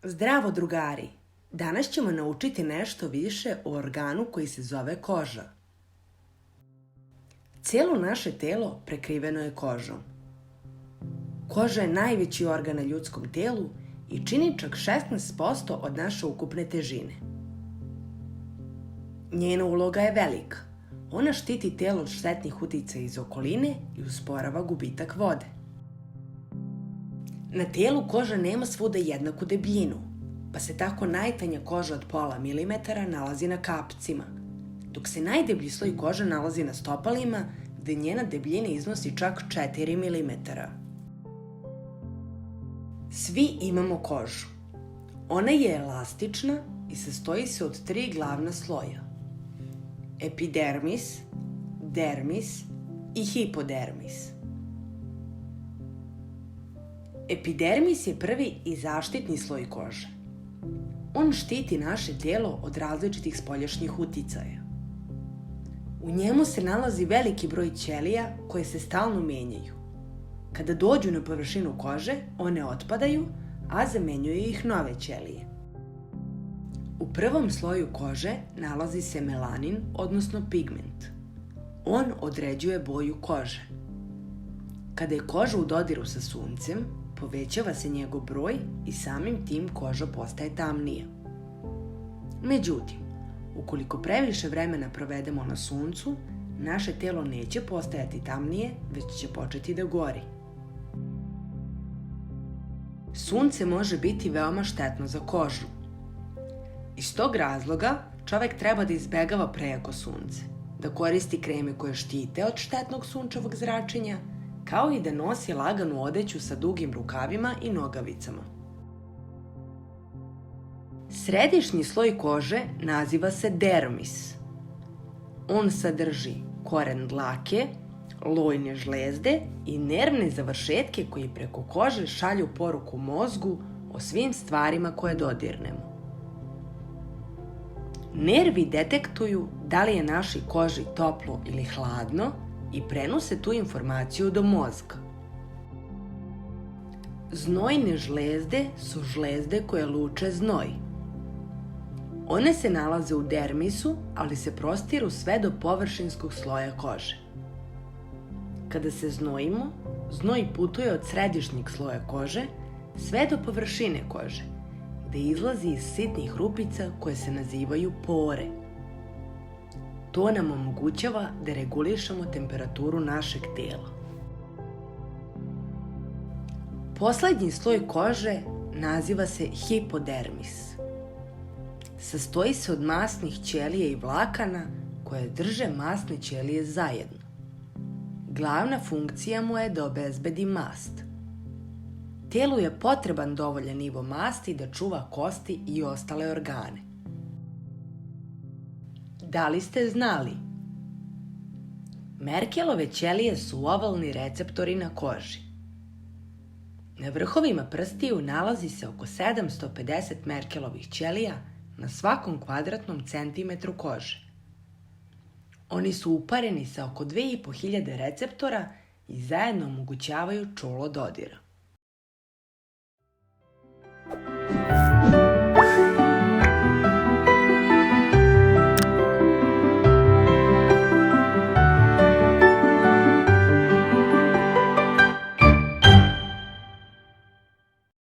Zdravo drugari! Danas ćemo naučiti nešto više o organu koji se zove koža. Cijelo naše telo prekriveno je kožom. Koža je najveći organ na ljudskom telu i čini čak 16% od naše ukupne težine. Njena uloga je velika. Ona štiti telo od štetnih uticaja iz okoline i usporava gubitak vode. Na telu koža nema svuda jednaku debljinu, pa se tako najtanja koža od pola milimetara nalazi na kapcima, dok se najdeblji sloj kože nalazi na stopalima, gde njena debljina iznosi čak 4 milimetara. Svi imamo kožu. Ona je elastična i sastoji se od 3 glavna sloja: epidermis, dermis i hipodermis. Epidermis je prvi i zaštitni sloj kože. On štiti naše telo od različitih spoljašnjih uticaja. U njemu se nalazi veliki broj ćelija koje se stalno menjaju. Kada dođu na površinu kože, one otpadaju, a zamenjuju ih nove ćelije. U prvom sloju kože nalazi se melanin, odnosno pigment. On određuje boju kože. Kada je koža u dodiru sa suncem, povećava se njegov broj i samim tim koža postaje tamnija. Međutim, ukoliko previše vremena provedemo na suncu, naše telo neće postajati tamnije, već će početi da gori. Sunce može biti veoma štetno za kožu. Iz tog razloga čovek treba da izbegava prejako sunce, da koristi kreme koje štite od štetnog sunčevog zračenja, kao i da nosi laganu odeću sa dugim rukavima i nogavicama. Središnji sloj kože naziva se dermis. On sadrži koren dlake, lojne žlezde i nervne završetke koji preko kože šalju poruku mozgu o svim stvarima koje dodirnemo. Nervi detektuju da li je našoj koži toplo ili hladno i prenose tu informaciju do mozga. Znojne žlezde su žlezde koje luče znoj. One se nalaze u dermisu, ali se prostiru sve do površinskog sloja kože. Kada se znojimo, znoj putuje od središnjeg sloja kože sve do površine kože, gde izlazi iz sitnih rupica koje se nazivaju pore. To nam omogućava da regulišemo temperaturu našeg tela. Poslednji sloj kože naziva se hipodermis. Sastoji se od masnih ćelija i vlakana koje drže masne ćelije zajedno. Glavna funkcija mu je da obezbedi mast. Telu je potreban dovoljan nivo masti da čuva kosti i ostale organe. Da li ste znali? Merkelove ćelije su ovalni receptori na koži. Na vrhovima prstiju nalazi se oko 750 Merkelovih ćelija na svakom kvadratnom centimetru kože. Oni su upareni sa oko 2500 receptora i zajedno omogućavaju čulo dodira.